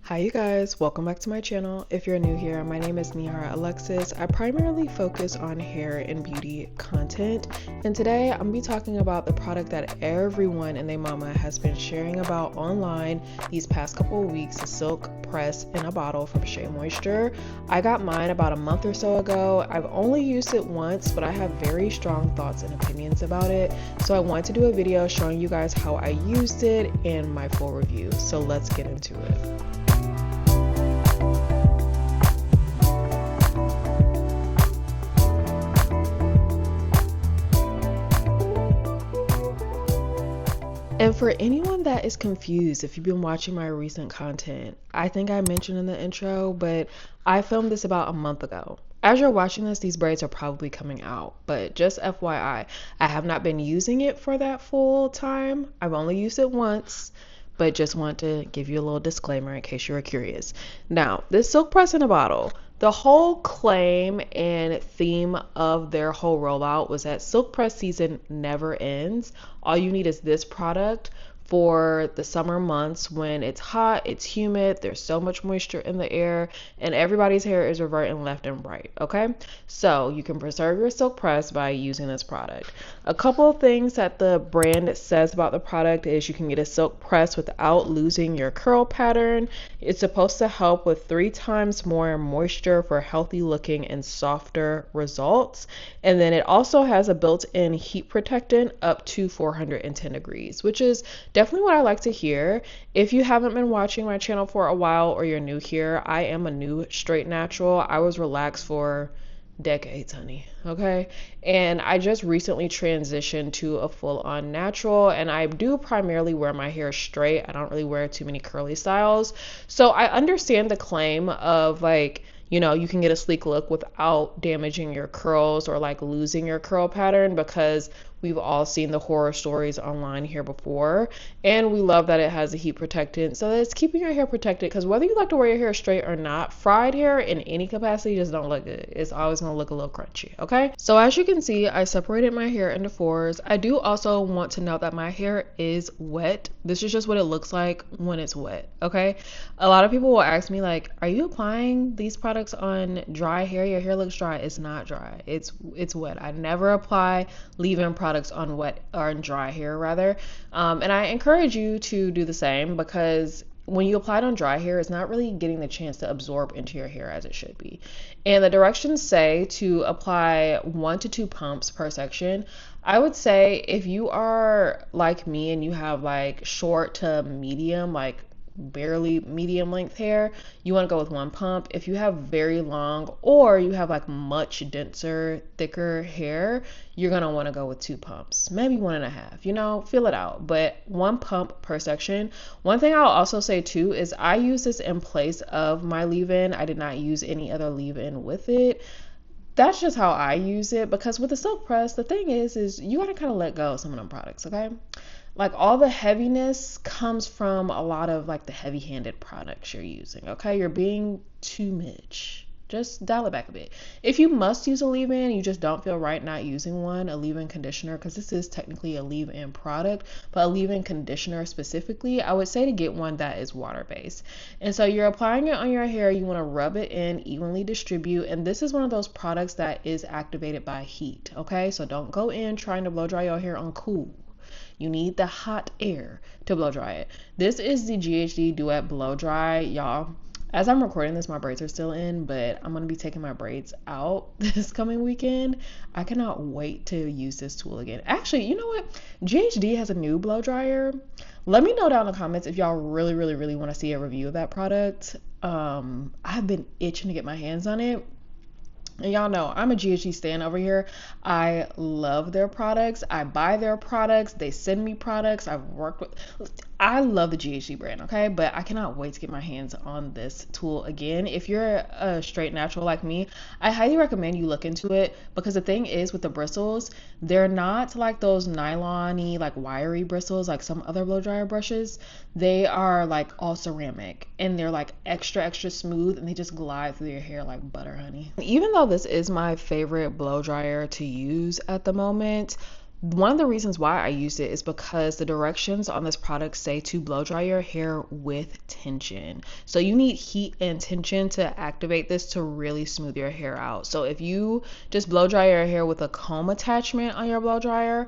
Hi you guys, welcome back to my channel. If you're new here, my name is Niara Alexis. I primarily focus on hair and beauty content, and today I'm gonna be talking about the product that everyone and their mama has been sharing about online these past couple of weeks, the Silk Press in a bottle from Shea Moisture. I got mine about a month or so ago. I've only used it once, but I have very strong thoughts and opinions about it, so I want to do a video showing you guys how I used it and my full review. So let's get into it. And for anyone that is confused, if you've been watching my recent content, I think I mentioned in the intro, but I filmed this about a month ago. As you're watching this, these braids are probably coming out, but just FYI, I have not been using it for that full time. I've only used it once, but just want to give you a little disclaimer in case you were curious. Now, this Silk Press in a bottle, the whole claim and theme of their whole rollout was that Silk Press season never ends. All you need is this product for the summer months when it's hot, it's humid, there's so much moisture in the air, and everybody's hair is reverting left and right, okay? So you can preserve your Silk Press by using this product. A couple of things that the brand says about the product is you can get a Silk Press without losing your curl pattern. It's supposed to help with 3 times more moisture for healthy looking and softer results. And then it also has a built-in heat protectant up to 410 degrees, which is definitely what I like to hear. If you haven't been watching my channel for a while or you're new here, I am a new straight natural. I was relaxed for decades, honey, okay? And I just recently transitioned to a full-on natural, and I do primarily wear my hair straight. I don't really wear too many curly styles. So I understand the claim of like, you know, you can get a sleek look without damaging your curls or like losing your curl pattern, because we've all seen the horror stories online here before, and we love that it has a heat protectant so that it's keeping your hair protected, because whether you like to wear your hair straight or not, fried hair in any capacity just don't look good. It's always gonna look a little crunchy, okay? So as you can see, I separated my hair into 4s. I do also want to note that my hair is wet. This is just what it looks like when it's wet, okay? A lot of people will ask me like, are you applying these products on dry hair? Your hair looks dry. It's not dry. It's wet. I never apply leave-in products on wet or on dry hair rather. And I encourage you to do the same, because when you apply it on dry hair, it's not really getting the chance to absorb into your hair as it should be. And the directions say to apply 1 to 2 pumps per section. I would say if you are like me and you have like short to medium, like barely medium length hair, you want to go with 1 pump. If you have very long or you have like much denser, thicker hair, you're gonna want to go with 2 pumps, maybe 1.5, you know, feel it out, but 1 pump per section. One thing I'll also say too is I use this in place of my leave-in. I did not use any other leave-in with it. That's just how I use it, because with the Silk Press, the thing is you gotta kind of let go of some of them products, okay? Like all the heaviness comes from a lot of like the heavy-handed products you're using, okay? You're being too much. Just dial it back a bit. If you must use a leave-in, you just don't feel right not using one, a leave-in conditioner, because this is technically a leave-in product, but a leave-in conditioner specifically, I would say to get one that is water-based. And so you're applying it on your hair, you want to rub it in, evenly distribute, and this is one of those products that is activated by heat, okay? So don't go in trying to blow dry your hair on cool. You need the hot air to blow dry it. This is the GHD Duet Blow Dry, y'all. As I'm recording this, my braids are still in, but I'm going to be taking my braids out this coming weekend. I cannot wait to use this tool again. Actually, you know what? GHD has a new blow dryer. Let me know down in the comments if y'all really want to see a review of that product. I've been itching to get my hands on it. And y'all know I'm a GHD stan over here. I love their products. I buy their products. They send me products. I've worked with. I love the GHD brand, okay? But I cannot wait to get my hands on this tool again. If you're a straight natural like me, I highly recommend you look into it, because the thing is with the bristles, they're not like those nylon-y, like wiry bristles like some other blow dryer brushes. They are like all ceramic, and they're like extra smooth, and they just glide through your hair like butter, honey. Even though this is my favorite blow dryer to use at the moment, One of the reasons why I used it is because the directions on this product say to blow dry your hair with tension. So you need heat and tension to activate this to really smooth your hair out. So if you just blow dry your hair with a comb attachment on your blow dryer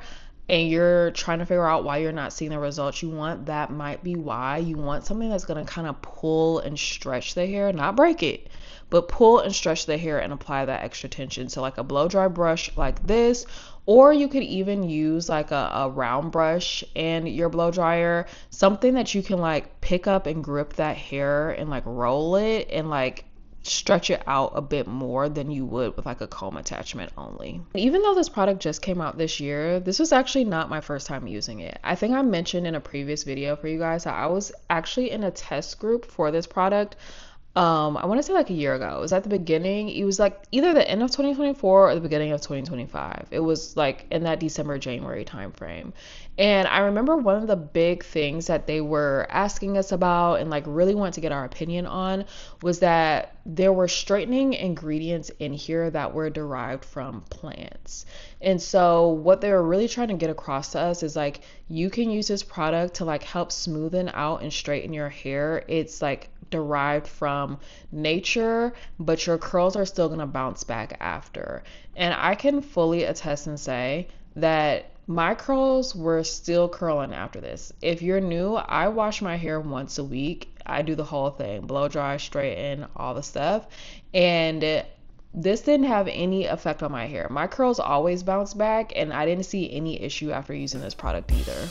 and you're trying to figure out why you're not seeing the results you want, that might be why. You want something that's going to kind of pull and stretch the hair, not break it, but pull and stretch the hair and apply that extra tension. So like a blow dry brush like this, or you could even use like a round brush and your blow dryer, something that you can like pick up and grip that hair and like roll it and like stretch it out a bit more than you would with like a comb attachment only. Even though this product just came out this year, this was actually not my first time using it. I think I mentioned in a previous video for you guys that I was actually in a test group for this product. I want to say like a year ago. It was at the beginning. It was like either the end of 2024 or the beginning of 2025. It was like in that December, January timeframe. And I remember one of the big things that they were asking us about and like really wanted to get our opinion on was that there were straightening ingredients in here that were derived from plants. And so what they were really trying to get across to us is like, you can use this product to like help smoothen out and straighten your hair. It's like derived from nature, but your curls are still going to bounce back after. And I can fully attest and say that my curls were still curling after this. If you're new, I wash my hair once a week. I do the whole thing, blow dry, straighten, all the stuff. And this didn't have any effect on my hair. My curls always bounce back, and I didn't see any issue after using this product either.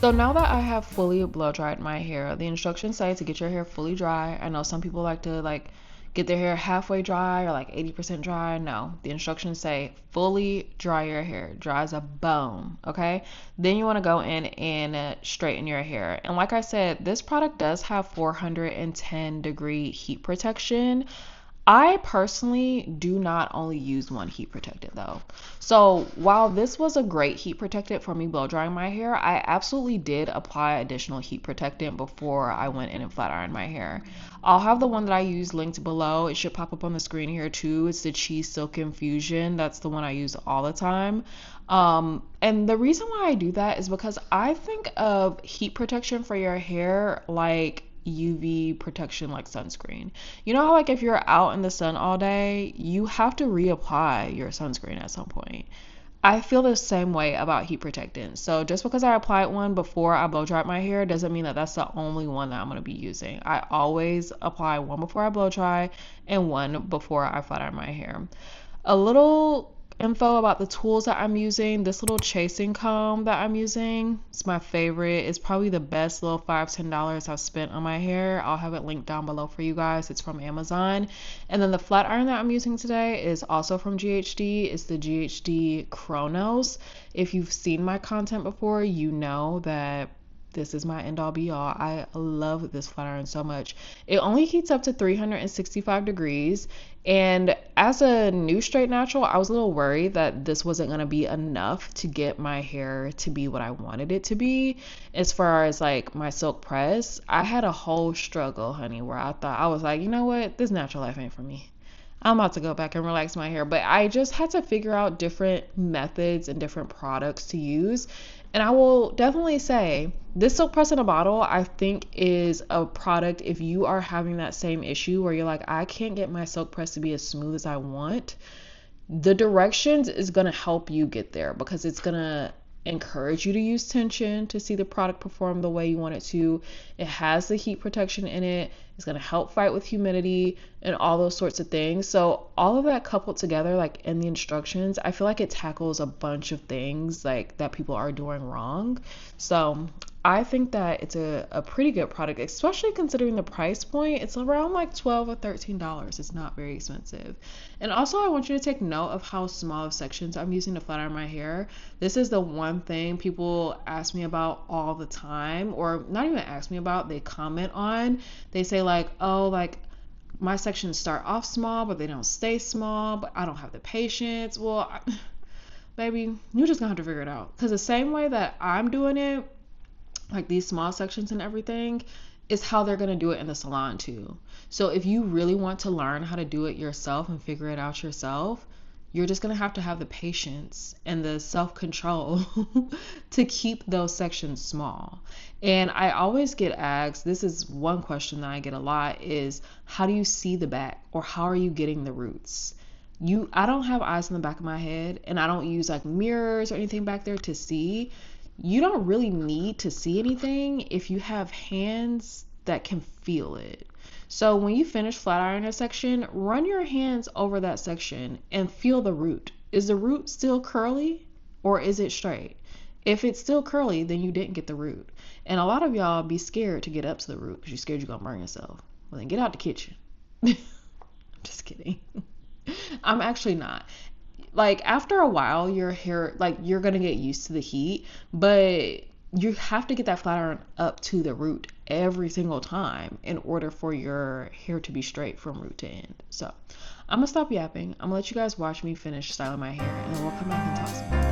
So now that I have fully blow dried my hair, the instructions say to get your hair fully dry. I know some people like to like get their hair halfway dry or like 80% dry. No, the instructions say fully dry your hair, dry as a bone. Okay, then you want to go in and straighten your hair. And like I said, this product does have 410-degree heat protection. I personally do not only use one heat protectant though. So while this was a great heat protectant for me blow drying my hair, I absolutely did apply additional heat protectant before I went in and flat ironed my hair. I'll have the one that I use linked below. It should pop up on the screen here too. It's the Cheese Silk Infusion. That's the one I use all the time. And the reason why I do that is because I think of heat protection for your hair like UV protection, like sunscreen. You know how like if you're out in the sun all day, you have to reapply your sunscreen at some point. I feel the same way about heat protectant. So just because I applied one before I blow dry my hair doesn't mean that that's the only one that I'm going to be using. I always apply one before I blow dry and one before I flat iron my hair. A little info about the tools that I'm using. This little chasing comb that I'm using, it's my favorite. It's probably the best little $5-10 I've spent on my hair. I'll have it linked down below for you guys. It's from Amazon. And then the flat iron that I'm using today is also from GHD. It's the GHD Chronos. If you've seen my content before, you know that this is my end all be all. I love this flat iron so much. It only heats up to 365 degrees. And as a new straight natural, I was a little worried that this wasn't going to be enough to get my hair to be what I wanted it to be. As far as like my silk press, I had a whole struggle, honey, where I was like, you know what? This natural life ain't for me. I'm about to go back and relax my hair. But I just had to figure out different methods and different products to use. And I will definitely say this silk press in a bottle, I think is a product if you are having that same issue where you're like, I can't get my silk press to be as smooth as I want. The directions is going to help you get there because it's going to encourage you to use tension to see the product perform the way you want it to. It has the heat protection in it. It's going to help fight with humidity and all those sorts of things. So all of that coupled together, like in the instructions, I feel like it tackles a bunch of things like that people are doing wrong. So I think that it's a pretty good product, especially considering the price point. It's around like $12 or $13. It's not very expensive. And also I want you to take note of how small of sections I'm using to flat iron my hair. This is the one thing people ask me about all the time, or not even ask me about, they comment on. They say like, oh, like my sections start off small, but they don't stay small, but I don't have the patience. Well, baby, you're just gonna have to figure it out. Because the same way that I'm doing it, like these small sections and everything, is how they're going to do it in the salon too. So if you really want to learn how to do it yourself and figure it out yourself, you're just going to have the patience and the self-control to keep those sections small. And I always get asked, this is one question that I get a lot, is how do you see the back, or how are you getting the roots? I don't have eyes in the back of my head, and I don't use like mirrors or anything back there to see. You don't really need to see anything if you have hands that can feel it. So when you finish flat ironing a section, run your hands over that section and feel the root. Is the root still curly or is it straight? If it's still curly, then you didn't get the root. And a lot of y'all be scared to get up to the root because you're scared you're going to burn yourself. Well, then get out the kitchen. Just kidding. I'm actually not. Like after a while, your hair, like you're going to get used to the heat, but you have to get that flat iron up to the root every single time in order for your hair to be straight from root to end. So I'm going to stop yapping. I'm going to let you guys watch me finish styling my hair, and then we'll come back and talk some more.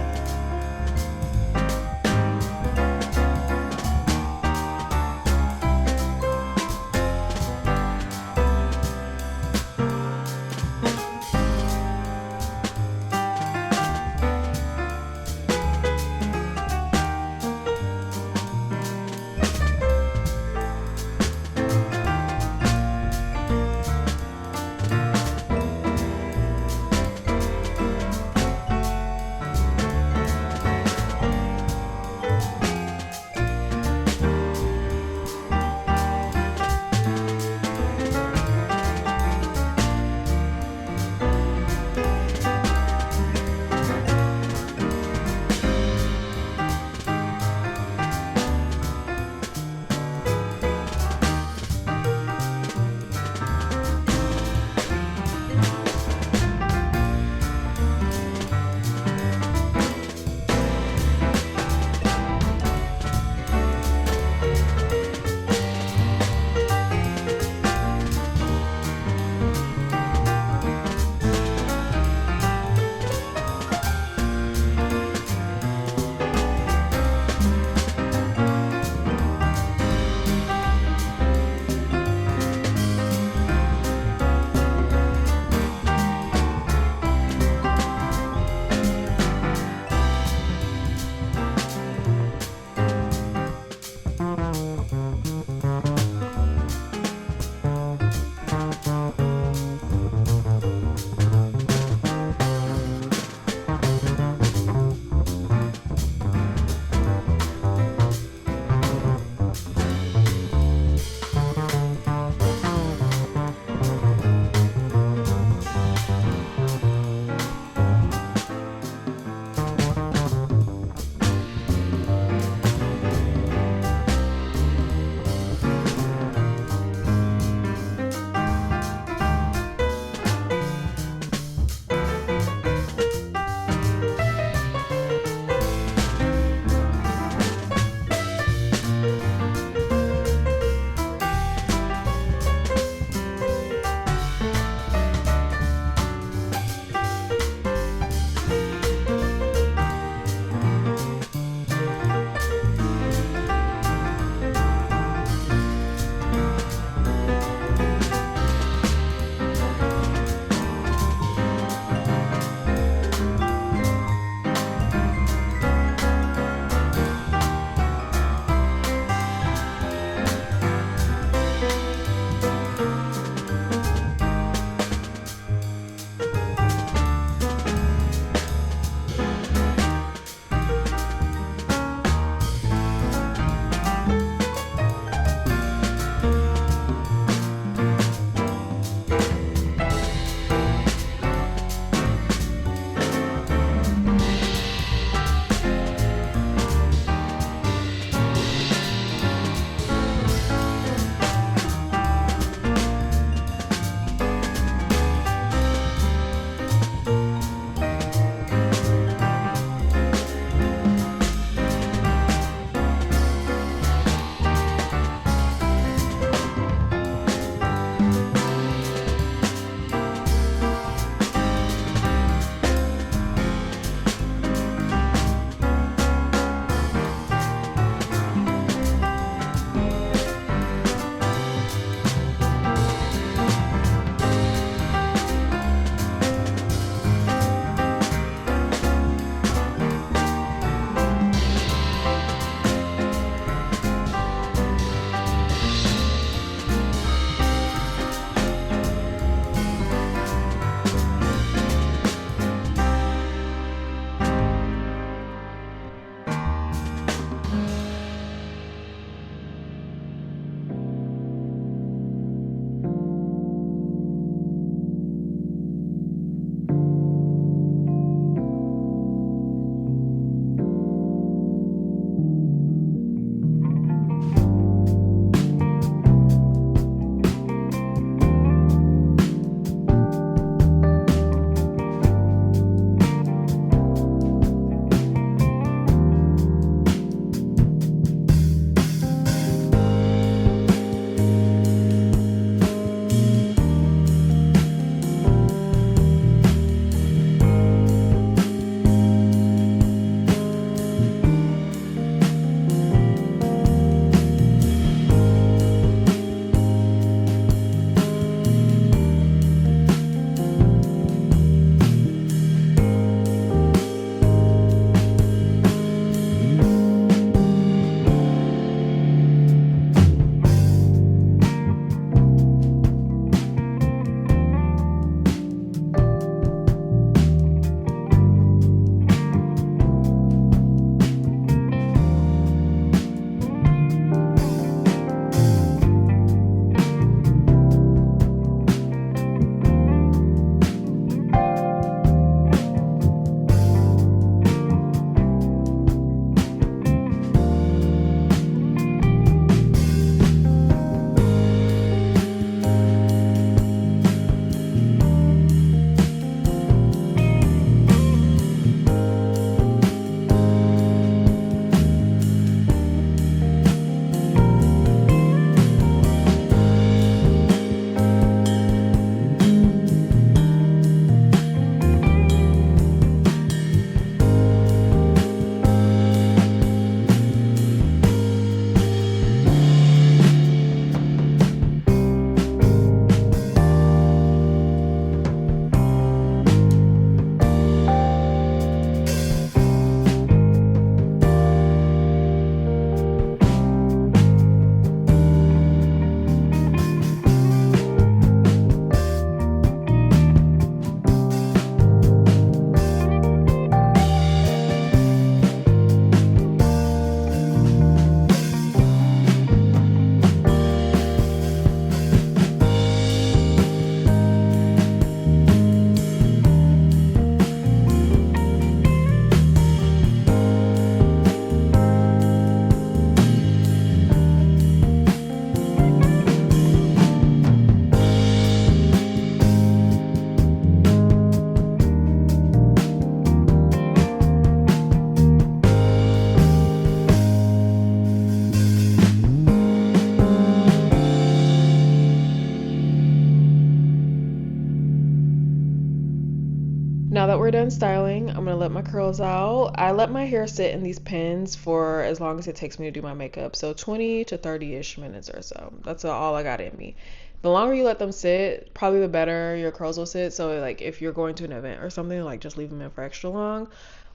Now that we're done styling, I'm gonna let my curls out. I let my hair sit in these pins for as long as it takes me to do my makeup. So 20 to 30-ish minutes or so. That's all I got in me. The longer you let them sit, probably the better your curls will sit. So like if you're going to an event or something, like just leave them in for extra long.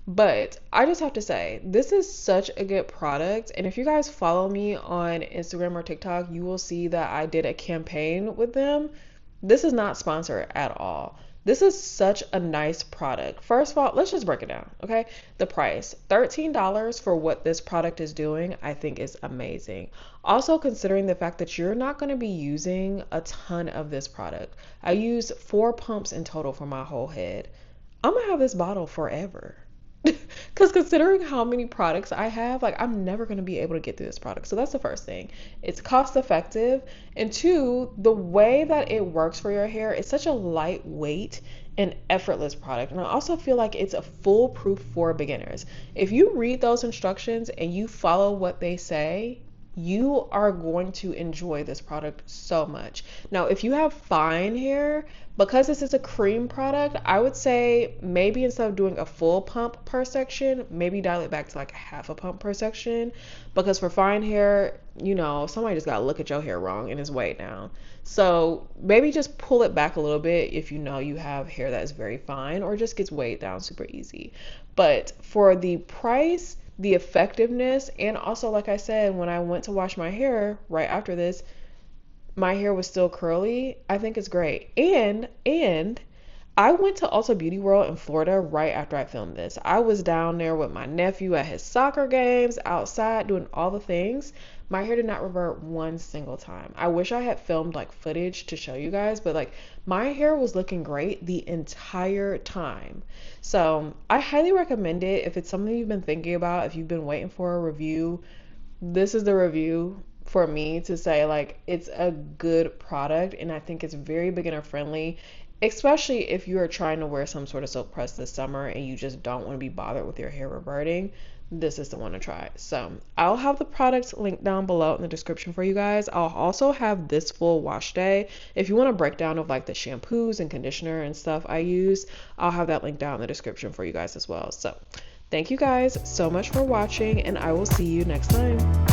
But I just have to say, this is such a good product. And if you guys follow me on Instagram or TikTok, you will see that I did a campaign with them. This is not sponsored at all. This is such a nice product. First of all, let's just break it down, okay? The price, $13 for what this product is doing, I think is amazing. Also, considering the fact that you're not going to be using a ton of this product. I use 4 pumps in total for my whole head. I'm going to have this bottle forever. Because considering how many products I have, like I'm never going to be able to get through this product. So that's the first thing. It's cost effective. And two, the way that it works for your hair, it's such a lightweight and effortless product. And I also feel like it's a foolproof for beginners. If you read those instructions and you follow what they say, you are going to enjoy this product so much. Now, if you have fine hair, because this is a cream product, I would say maybe instead of doing a full pump per section, maybe dial it back to like a half a pump per section. Because for fine hair, you know, somebody just got to look at your hair wrong and it's way down. So maybe just pull it back a little bit if you know you have hair that is very fine or just gets weighed down super easy. But for the price, the effectiveness, and also like I said, when I went to wash my hair right after this, my hair was still curly. I think it's great. And I went to Ulta Beauty World in Florida right after I filmed this. I was down there with my nephew at his soccer games, outside doing all the things. My hair did not revert one single time. I wish I had filmed like footage to show you guys, but like my hair was looking great the entire time. So I highly recommend it if it's something you've been thinking about, if you've been waiting for a review. This is the review for me to say like it's a good product, and I think it's very beginner friendly, especially if you are trying to wear some sort of silk press this summer and you just don't want to be bothered with your hair reverting. This is the one to try. So I'll have the products linked down below in the description for you guys. I'll also have this full wash day. If you want a breakdown of like the shampoos and conditioner and stuff I use, I'll have that linked down in the description for you guys as well. So thank you guys so much for watching, and I will see you next time.